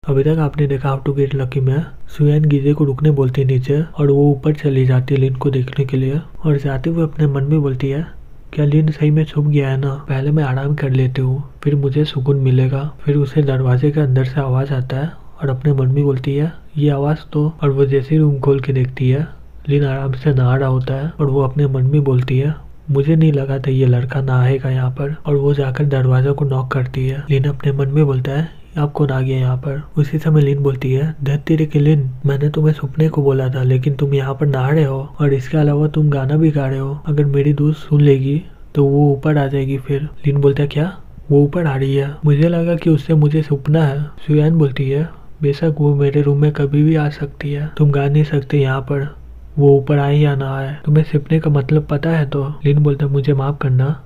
अभी तक आपने देखा हाउ टू गेट लकी में सुयन गीजे को रुकने बोलती है नीचे और वो ऊपर चली जाती है लिन को देखने के लिए और जाते हुए अपने मन में बोलती है क्या लिन सही में छुप गया है ना, पहले मैं आराम कर लेती हूँ फिर मुझे सुकून मिलेगा। फिर उसे दरवाजे के अंदर से आवाज आता है और अपने मन में बोलती है ये आवाज तो, और वो जैसे ही रूम खोल के देखती है लिन आराम से नहा रहा होता है और वो अपने मन में बोलती है मुझे नहीं लगा था ये लड़का नहाएगा यहाँ पर, और वो जाकर दरवाजा को नॉक करती है। लिन अपने मन में बोलता है आप कौन आ गया यहाँ पर। उसी समय लिन बोलती है धत तेरे के लिन, मैंने तुम्हें सुपने को बोला था लेकिन तुम यहाँ पर नहा रहे हो और इसके अलावा तुम गाना भी गा रहे हो, अगर मेरी दोस्त सुन लेगी तो वो ऊपर आ जाएगी। फिर लिन बोलता है क्या वो ऊपर आ रही है, मुझे लगा कि उससे मुझे सपना है। सुयान बोलती है बेशक वो मेरे रूम में कभी भी आ सकती है, तुम गा नहीं सकते यहाँ पर, वो ऊपर आए या ना आए, तुम्हें सपने का मतलब पता है तो। लिन बोलता है मुझे माफ करना,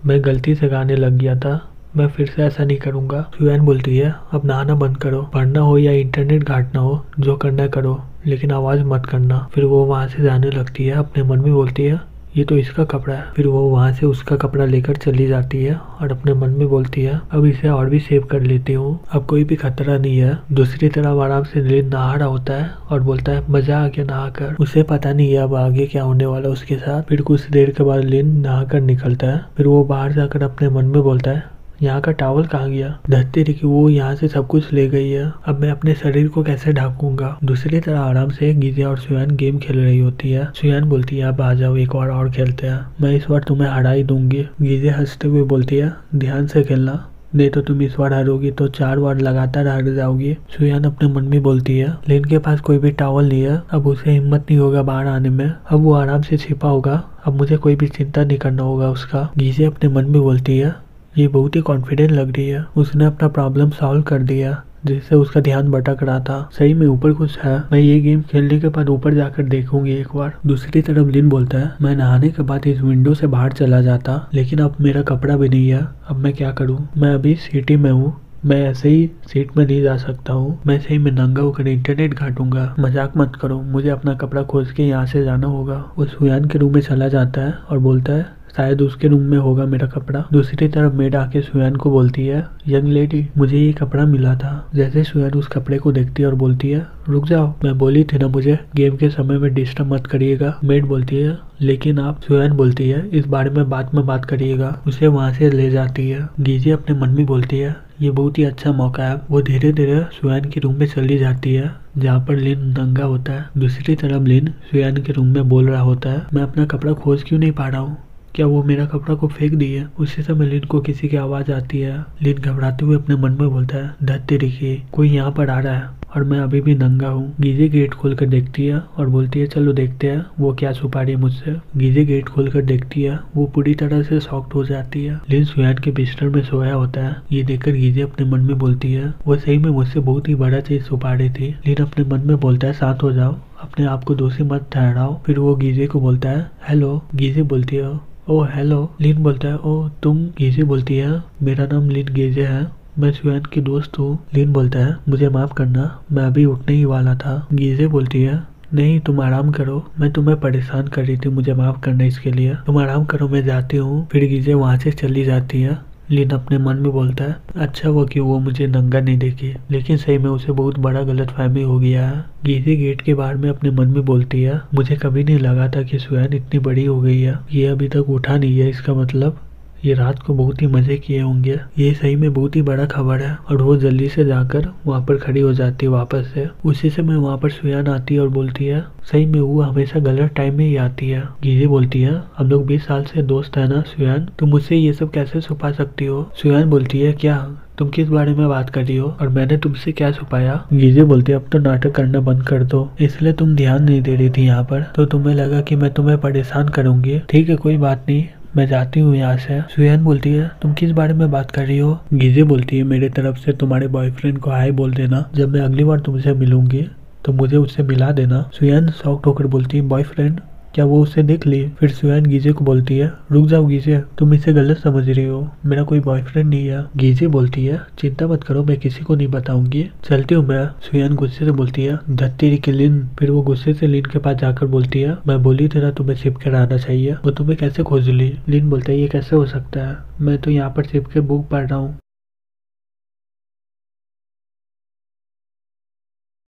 मैं गलती से गाने लग गया था, मैं फिर से ऐसा नहीं करूंगा। सुयान बोलती है अब नहाना बंद करो, पढ़ना हो या इंटरनेट घाटना हो जो करना करो लेकिन आवाज मत करना। फिर वो वहाँ से जाने लगती है, अपने मन में बोलती है ये तो इसका कपड़ा है। फिर वो वहाँ से उसका कपड़ा लेकर चली जाती है और अपने मन में बोलती है अब इसे और भी सेव कर लेती हूँ, अब कोई भी खतरा नहीं है। दूसरी तरफ आराम से लिन नहा रहा होता है और बोलता है मजा आ गया नहा कर। उसे पता नहीं है अब आगे क्या होने वाला उसके साथ। फिर कुछ देर के बाद लिन नहा कर निकलता है, फिर वो बाहर जाकर अपने मन में बोलता है यहाँ का टॉवल कहाँ गया, धरती रही वो यहाँ से सब कुछ ले गई है, अब मैं अपने शरीर को कैसे ढाकूंगा। दूसरी तरह आराम से गीजे और सुयान गेम खेल रही होती है। सुयान बोलती है अब आ जाओ एक और खेलते हैं, मैं इस बार तुम्हें हरा ही दूंगी। गीजे हंसते हुए बोलती है ध्यान से खेलना, नहीं तो तुम इस बार हारोगी तो 4 बार लगातार हार जाओगी। सुयान अपने मन में बोलती है लिन के पास कोई भी टॉवल नहीं है, अब उसे हिम्मत नहीं होगा बाहर आने में, अब वो आराम से छिपा होगा, अब मुझे कोई भी चिंता नहीं करना होगा उसका। गीजे अपने मन में बोलती है ये बहुत ही कॉन्फिडेंट लग रही है, उसने अपना प्रॉब्लम सॉल्व कर दिया जिससे उसका ध्यान भटक रहा था। सही में ऊपर कुछ है, मैं ये गेम खेलने के बाद ऊपर जाकर देखूंगी एक बार। दूसरी तरफ लिन बोलता है मैं नहाने के बाद इस विंडो से बाहर चला जाता लेकिन अब मेरा कपड़ा भी नहीं है, अब मैं क्या करूँ, मैं अभी सिटी में हूँ, मैं ऐसे ही सीट में नहीं जा सकता हूँ, मैं सही में नंगा होकर इंटरनेट घाटूंगा, मजाक मत करो, मुझे अपना कपड़ा खोज के यहाँ से जाना होगा। वो सुयान के रूम में चला जाता है और बोलता है शायद उसके रूम में होगा मेरा कपड़ा। दूसरी तरफ मेड आके सुयान को बोलती है यंग लेडी मुझे ये कपड़ा मिला था। जैसे सुयान उस कपड़े को देखती है और बोलती है रुक जाओ, मैं बोली थी ना मुझे गेम के समय में डिस्टर्ब मत करिएगा। मेड बोलती है लेकिन आप। सुयान बोलती है इस बारे में बात करिएगा, उसे वहाँ से ले जाती है। गीजे अपने मन में बोलती है ये बहुत ही अच्छा मौका है। वो धीरे धीरे सुयान के रूम में चली जाती है जहाँ पर लिन नंगा होता है। दूसरी तरफ लिन सुयान के रूम में बोल रहा होता है मैं अपना कपड़ा खोज क्यों नहीं पा रहा हूँ, क्या वो मेरा कपड़ा को फेंक दिए। उसी समय लिन को किसी की आवाज आती है। लिन घबराते हुए अपने मन में बोलता है धत्ते रखिए कोई यहाँ पर आ रहा है और मैं अभी भी नंगा हूँ। गीजे गेट खोलकर देखती है और बोलती है चलो देखते हैं वो क्या छुपा रही है मुझसे। गीजे गेट खोलकर देखती है, वो पूरी तरह से शॉक्ड हो जाती है। लिन सुयान के बिस्तर में सोया होता है, ये देखकर गीजे अपने मन में बोलती है वो सही में मुझसे बहुत ही बड़ा चीज छुपा रही थी। लिन अपने मन में बोलता है शांत हो जाओ, अपने आप को दोषी मत ठहराओ। फिर वो गीजे को बोलता है हेलो। गीजे बोलती है ओ हेलो। लिन बोलता है ओ तुम। गीजे बोलती है मेरा नाम लिन गीजे है, मैं सुयान की दोस्त हूँ। लिन बोलता है मुझे माफ करना, मैं अभी उठने ही वाला था। गीजे बोलती है नहीं तुम आराम करो, मैं तुम्हें परेशान कर रही थी, मुझे माफ करना इसके लिए, तुम आराम करो मैं जाती हूँ। फिर गीजे वहाँ से चली जाती है। लिन अपने मन में बोलता है अच्छा वो कि वो मुझे नंगा नहीं देखी, लेकिन सही में उसे बहुत बड़ा गलतफहमी हो गया है। गीजे गेट के बाहर में अपने मन में बोलती है मुझे कभी नहीं लगा था कि सुयान इतनी बड़ी हो गई है, ये अभी तक उठा नहीं है, इसका मतलब ये रात को बहुत ही मजे किए होंगे, ये सही में बहुत ही बड़ा खबर है। और वो जल्दी से जाकर वहाँ पर खड़ी हो जाती है वापस से। उसी समय वहाँ पर सुयान आती है और बोलती है सही में वो हमेशा गलत टाइम में ही आती है। गीजे बोलती है हम लोग 20 साल से दोस्त है ना सुयान, तुम मुझसे ये सब कैसे छुपा सकती हो। सुयान बोलती है क्या तुम किस बारे में बात कर रही हो और मैंने तुमसे क्या छुपाया। गीजे बोलती है अब तो नाटक करना बंद कर दो, इसलिए तुम ध्यान नहीं दे रही थी यहाँ पर, तो तुम्हें लगा कि मैं तुम्हें परेशान करूंगी। ठीक है कोई बात नहीं, मैं जाती हूँ यहाँ से। सुयान बोलती है तुम किस बारे में बात कर रही हो। गीजे बोलती है मेरे तरफ से तुम्हारे बॉयफ्रेंड को हाय बोल देना, जब मैं अगली बार तुमसे मिलूंगी तो मुझे उससे मिला देना। सुयान शॉक्ड होकर बोलती है बॉयफ्रेंड, क्या वो उसे देख ली। फिर सुयान गीजे को बोलती है रुक जाओ गीजे, तुम इसे गलत समझ रही हो, मेरा कोई बॉयफ्रेंड नहीं है। गीजे बोलती है चिंता मत करो, मैं किसी को नहीं बताऊंगी, चलती हूँ मैं। सुयान गुस्से से बोलती है धत्ती की लिन। फिर वो गुस्से से लिन के पास जाकर बोलती है मैं बोली थी ना तुम्हें छिप कर आना चाहिए, वो तुम्हें कैसे खोज ली। लिन बोलता है ये कैसे हो सकता है, मैं तो यहाँ पर छिप के बुक पढ़ रहा हूँ।